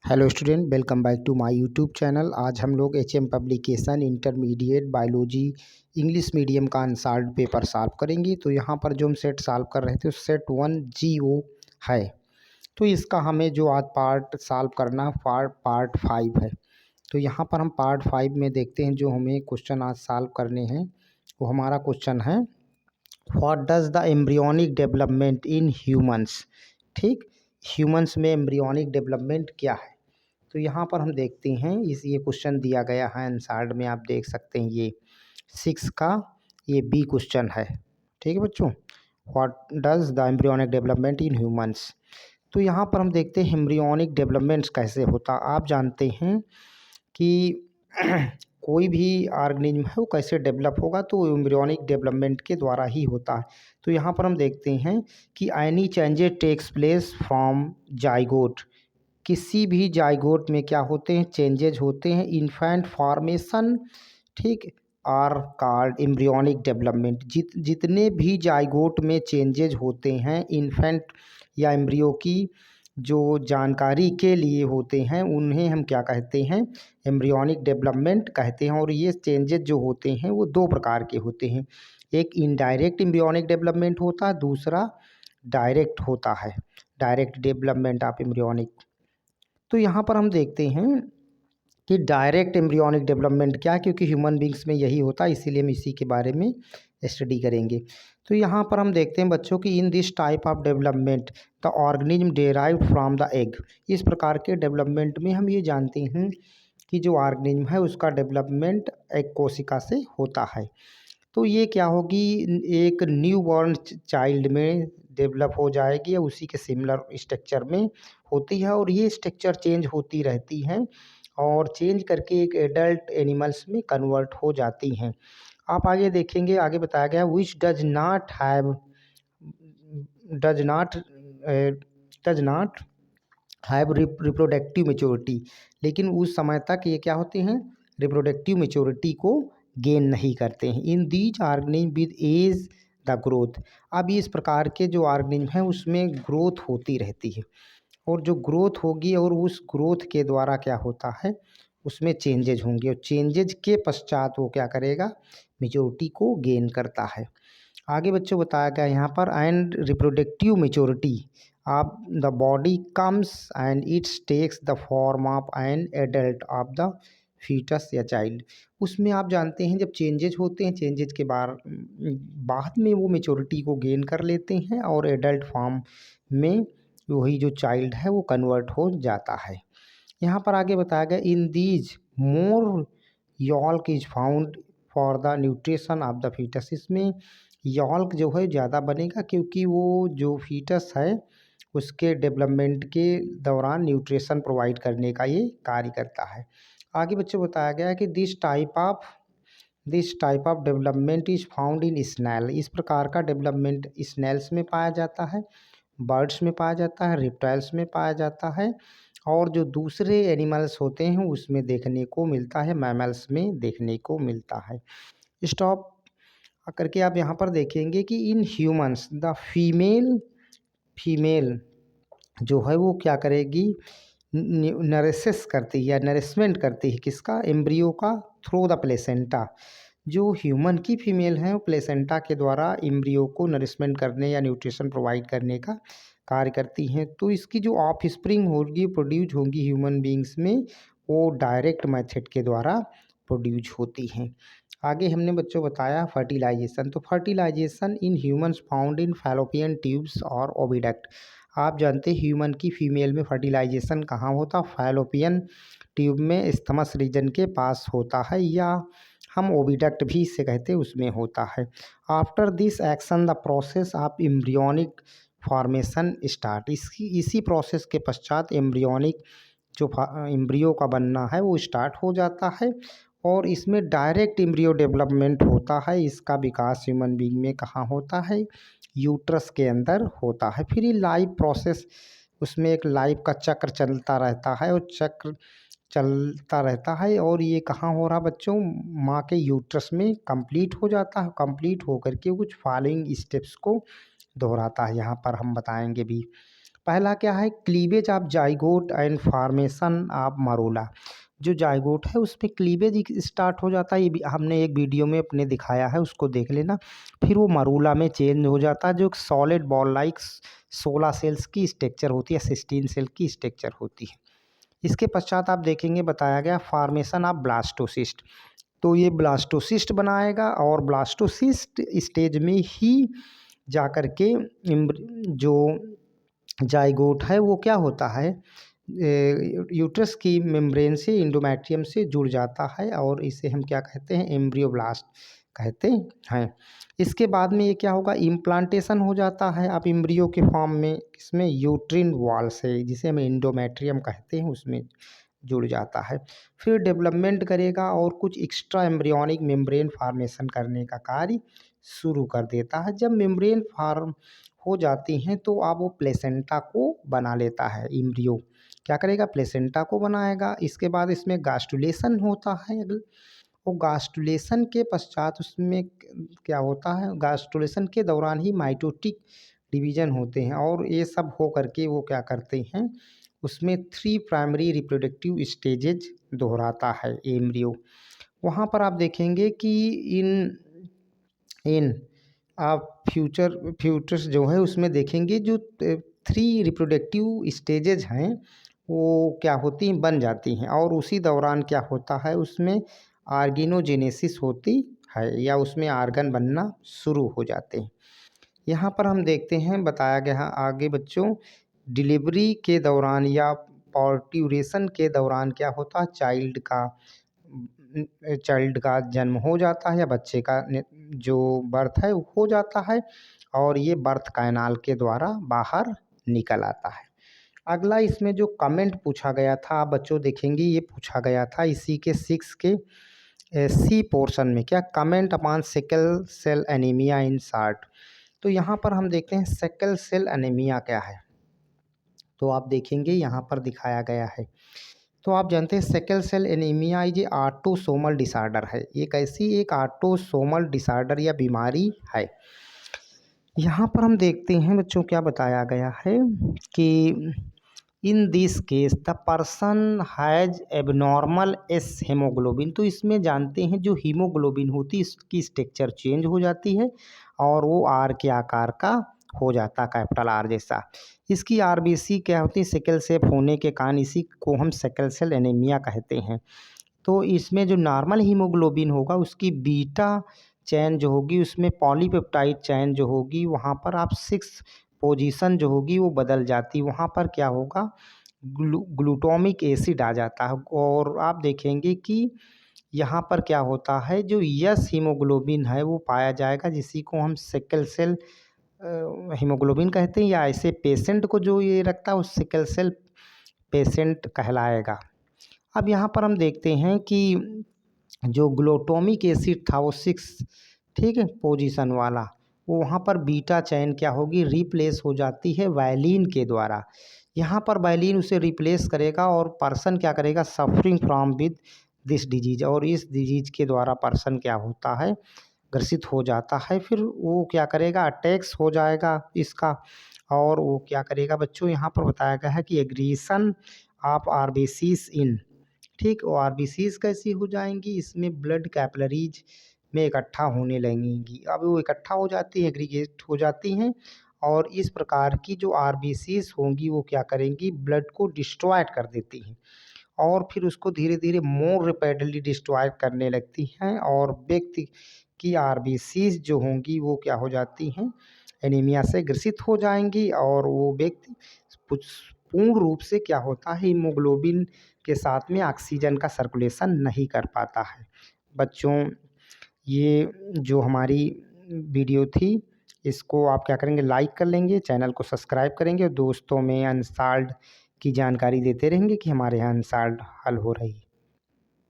Hello student, welcome back to my YouTube channel. आज हम लोग HM publication intermediate biology English medium का unsolved paper solve करेंगे। तो यहाँ पर जो हम सेट सॉल्व कर रहे थे सेट 1 GO है। तो इसका हमें जो आज पार्ट सॉल्व करना पार्ट 5 है। तो यहाँ पर हम पार्ट 5 में देखते हैं जो हमें क्वेश्चन आज सॉल्व करने हैं। वो हमारा क्वेश्चन है, what does the embryonic development in humans. ठीक, ह्यूमंस में एम्ब्रियोनिक डेवलपमेंट क्या है। तो यहाँ पर हम देखते हैं ये क्वेश्चन दिया गया है आंसर्ड में, आप देख सकते हैं ये 6 का ये बी क्वेश्चन है। ठीक है बच्चों, what does the embryonic development in humans. तो यहाँ पर हम देखते हैं एम्ब्रियोनिक डेवलपमेंट्स कैसे होता। आप जानते हैं कि कोई भी ऑर्गेनिज्म है वो कैसे डेवलप होगा, तो एम्ब्रियोनिक डेवलपमेंट के द्वारा ही होता है। तो यहाँ पर हम देखते हैं कि any changes takes place from zygote. किसी भी जाइगोट में क्या होते हैं, चेंजेज होते हैं। इन्फेंट फॉर्मेशन, ठीक, आर कॉल्ड एम्ब्रियोनिक डेवलपमेंट। जितने भी जाइगोट में चेंजेज होते हैं इन्फेंट या एम्ब्रियो की जो जानकारी के लिए होते हैं उन्हें हम क्या कहते हैं, एम्ब्रियोनिक डेवलपमेंट कहते हैं। और ये चेंजेज जो होते हैं वो दो प्रकार के होते हैं। एक इनडायरेक्ट एम्ब्रियोनिक डेवलपमेंट होता है, दूसरा डायरेक्ट होता है, डायरेक्ट डेवलपमेंट ऑफ एम्ब्रियोनिक। तो यहाँ पर हम देखते हैं कि डायरेक्ट एम्ब्रियोनिक डेवलपमेंट क्या है, क्योंकि ह्यूमन बींग्स में यही होता है, इसीलिए हम इसी के बारे में स्टडी करेंगे। तो यहाँ पर हम देखते हैं बच्चों की in this type of development the organism derived from the egg. इस प्रकार के डेवलपमेंट में हम ये जानते हैं कि जो ऑर्गेनिज्म है उसका डेवलपमेंट एक कोशिका से होता है। तो ये क्या होगी, एक न्यू बॉर्न चाइल्ड में डेवलप हो जाएगी या उसी के सिमिलर स्ट्रक्चर में होती है। और ये स्ट्रक्चर चेंज होती रहती हैं और चेंज करके एक एडल्ट एनिमल्स में कन्वर्ट हो जाती हैं। आप आगे देखेंगे, आगे बताया गया which does not does not have reproductive maturity. लेकिन उस समय तक ये क्या होते हैं, रिप्रोडक्टिव मेच्योरिटी को गेन नहीं करते हैं। In these organism with age the growth. अब इस प्रकार के जो ऑर्गेनिज्म हैं उसमें ग्रोथ होती रहती है, और जो ग्रोथ होगी और उस ग्रोथ के द्वारा क्या होता है, उसमें चेंजेज होंगे, और चेंजेज के पश्चात वो क्या करेगा, मेच्योरिटी को गेन करता है। आगे बच्चों बताया गया यहाँ पर, and reproductive maturity of the body comes and it's takes the form of an adult of the foetus या चाइल्ड। उसमें आप जानते हैं जब चेंजेज होते हैं, चेंजेज के बाद में वो मेच्योरिटी को गेन कर लेते हैं और एडल्ट फॉर्म में वही जो चाइल्ड है वो कन्वर्ट हो जाता है। यहाँ पर आगे बताया गया, in these more yolk is found for the nutrition of the foetus. इसमें यॉल्क जो है ज़्यादा बनेगा क्योंकि वो जो फीटस है उसके डेवलपमेंट के दौरान न्यूट्रिशन प्रोवाइड करने का ये कार्य करता है। आगे बच्चों बताया गया है कि this type of development is found in snail. इस प्रकार का डेवलपमेंट स्नैल्स में पाया जाता है, बर्ड्स में पाया जाता है, रिप्टाइल्स में पाया जाता है, और जो दूसरे एनिमल्स होते हैं उसमें देखने को मिलता है, मैमल्स में देखने को मिलता है। स्टॉप करके आप यहाँ पर देखेंगे कि इन ह्यूमंस द फीमेल जो है वो क्या करेगी, नरिशेस करती है या नरिशमेंट करती है किसका, एम्ब्रियो का, थ्रू द प्लेसेंटा। जो ह्यूमन की फीमेल है वो प्लेसेंटा के द्वारा एम्ब्रियो को नरिशमेंट करने या न्यूट्रिशन प्रोवाइड करने का कार्य करती हैं। तो इसकी जो ऑफ स्प्रिंग होगी, प्रोड्यूस होंगी ह्यूमन बींग्स में, वो डायरेक्ट मेथड के द्वारा प्रोड्यूस होती हैं। आगे हमने बच्चों बताया फर्टिलाइजेशन। तो fertilisation in humans found in fallopian tubes और ओविडक्ट। आप जानते हैं ह्यूमन की फीमेल में फर्टिलाइजेशन कहाँ होता, फैलोपियन ट्यूब में, स्थमस रीजन के पास होता है, या हम ओविडक्ट भी इसे कहते हैं, उसमें होता है। After this action the process of embryonic formation start. इसी प्रोसेस के पश्चात एम्ब्रियोनिक जो एम्ब्रियो का बनना है वो स्टार्ट हो जाता है, और इसमें डायरेक्ट एम्ब्रियो डेवलपमेंट होता है। इसका विकास ह्यूमन बीइंग में कहाँ होता है, यूट्रस के अंदर होता है। फिर ये लाइफ प्रोसेस, उसमें एक लाइफ का चक्र चलता रहता है, और चक्र चलता रहता है, और ये कहाँ हो रहा बच्चों, माँ के यूट्रस में कंप्लीट हो जाता है। कंप्लीट होकर के कुछ फॉलोइंग स्टेप्स को दोहराता है, यहाँ पर हम बताएंगे भी। पहला क्या है, cleavage of zygote and formation of Marola. जो जाइगोट है उसमें क्लीवेज स्टार्ट हो जाता है, ये भी हमने एक वीडियो में अपने दिखाया है, उसको देख लेना। फिर वो मरूला में चेंज हो जाता है, जो एक सॉलिड बॉल लाइक 16 सेल्स की स्ट्रक्चर होती है, 16 सेल की स्ट्रक्चर होती है। इसके पश्चात आप देखेंगे बताया गया फॉर्मेशन ऑफ ब्लास्टोसिस्ट। तो ये ब्लास्टोसिस्ट बनाएगा और ब्लास्टोसिस्ट स्टेज में ही जाकर के जो जाइगोट है वो क्या होता है, यूट्रस की मेम्ब्रेन से इंडोमेट्रियम से जुड़ जाता है और इसे हम क्या कहते हैं, एम्ब्रियोब्लास्ट कहते हैं। इसके बाद में ये क्या होगा, इम्प्लांटेशन हो जाता है अब एम्ब्रियो के फॉर्म में, इसमें यूट्रिन वॉल से, जिसे हम इंडोमेट्रियम कहते हैं, उसमें जुड़ जाता है। फिर डेवलपमेंट करेगा और कुछ एक्स्ट्रा एम्ब्रियोनिक मेम्ब्रेन फॉर्मेशन करने का कार्य शुरू कर देता है। जब मेम्ब्रेन फॉर्म हो जाती हैं तो अब वो प्लेसेंटा को बना लेता है, एम्ब्रियो क्या करेगा, प्लेसेंटा को बनाएगा। इसके बाद इसमें गास्टुलेशन होता है, वो गास्टुलेशन के पश्चात उसमें क्या होता है, गास्टुलेशन के दौरान ही माइटोटिक डिवीजन होते हैं और ये सब हो करके वो क्या करते हैं, उसमें 3 प्राइमरी रिप्रोडक्टिव स्टेजेज दोहराता है एम्ब्रियो। वहाँ पर आप देखेंगे कि इन इन आप फ्यूचर्स जो है उसमें देखेंगे जो 3 रिप्रोडक्टिव स्टेजेज हैं वो क्या होती हैं, बन जाती हैं और उसी दौरान क्या होता है, उसमें आर्गेनोजेनेसिस होती है या उसमें आर्गन बनना शुरू हो जाते हैं। यहाँ पर हम देखते हैं बताया गया है आगे बच्चों, डिलीवरी के दौरान या पार्ट्यूरेशन के दौरान क्या होता है, चाइल्ड का जन्म हो जाता है या बच्चे का जो बर्थ है वो हो जाता है और ये बर्थ कैनाल के द्वारा बाहर निकल आता है। अगला इसमें जो कमेंट पूछा गया था आप बच्चों देखेंगे, ये पूछा गया था इसी के 6 के सी पोर्शन में, क्या comment upon sickle cell anaemia in short. तो यहाँ पर हम देखते हैं सिकल सेल एनीमिया क्या है, तो आप देखेंगे यहाँ पर दिखाया गया है। तो आप जानते हैं सिकल सेल एनीमिया ये ऑटोसोमल डिसऑर्डर है, एक ऐसी एक ऑटोसोमल डिसऑर्डर या बीमारी है। यहाँ पर हम देखते हैं बच्चों क्या बताया गया है कि in this case the person has abnormal S haemoglobin. तो इसमें जानते हैं जो हीमोग्लोबिन होती है इसकी स्ट्रक्चर चेंज हो जाती है और वो आर के आकार का हो जाता, कैपिटल आर जैसा। इसकी आरबीसी क्या होती है, सिकल सेल होने के कारण इसी को हम सिकल सेल एनीमिया कहते हैं। तो इसमें जो नॉर्मल हीमोग्लोबिन होगा उसकी बीटा चैन जो होगी उसमें पॉलीपेप्टाइड चैन जो होगी वहाँ पर आप 6 पोजीशन जो होगी वो बदल जाती, वहाँ पर क्या होगा, ग्लूटामिक एसिड आ जाता है और आप देखेंगे कि यहाँ पर क्या होता है, जो यस हीमोग्लोबिन है वो पाया जाएगा, जिसी को हम सिकल सेल हीमोग्लोबिन कहते हैं या ऐसे पेशेंट को जो ये रखता है वो सिकल सेल पेशेंट कहलाएगा। अब यहाँ पर हम देखते हैं कि जो ग्लूटामिक एसिड था वो 6 ठीक है पोजीशन वाला, वो वहाँ पर बीटा चैन क्या होगी, रिप्लेस हो जाती है वायलिन के द्वारा। यहाँ पर वायलिन उसे रिप्लेस करेगा और पर्सन क्या करेगा, suffering from with this disease, और इस डिजीज के द्वारा पर्सन क्या होता है, ग्रसित हो जाता है। फिर वो क्या करेगा, अटैक्स हो जाएगा इसका और वो क्या करेगा बच्चों, यहाँ पर बताया गया है कि एग्रीसन ऑफ आरबीसीज इन, ठीक, वो आरबीसीज कैसी हो जाएंगी, इसमें ब्लड कैपिलरीज में इकट्ठा होने लगेंगी। अब वो इकट्ठा हो जाती हैं, एग्रीगेट हो जाती हैं और इस प्रकार की जो आरबीसीज होंगी वो क्या करेंगी, ब्लड को डिस्ट्रॉयड कर देती हैं और फिर उसको धीरे धीरे मोर रैपिडली डिस्ट्रॉय करने लगती हैं और व्यक्ति की आरबीसीज जो होंगी वो क्या हो जाती हैं, एनीमिया से ग्रसित हो जाएंगी और वो व्यक्ति पूर्ण रूप से क्या होता है, हीमोग्लोबिन के साथ में ऑक्सीजन का सर्कुलेशन नहीं कर पाता है। बच्चों ये जो हमारी वीडियो थी इसको आप क्या करेंगे, लाइक कर लेंगे, चैनल को सब्सक्राइब करेंगे और दोस्तों में अनसॉल्व्ड की जानकारी देते रहेंगे कि हमारे यहाँ अनसॉल्व्ड हल हो रही है।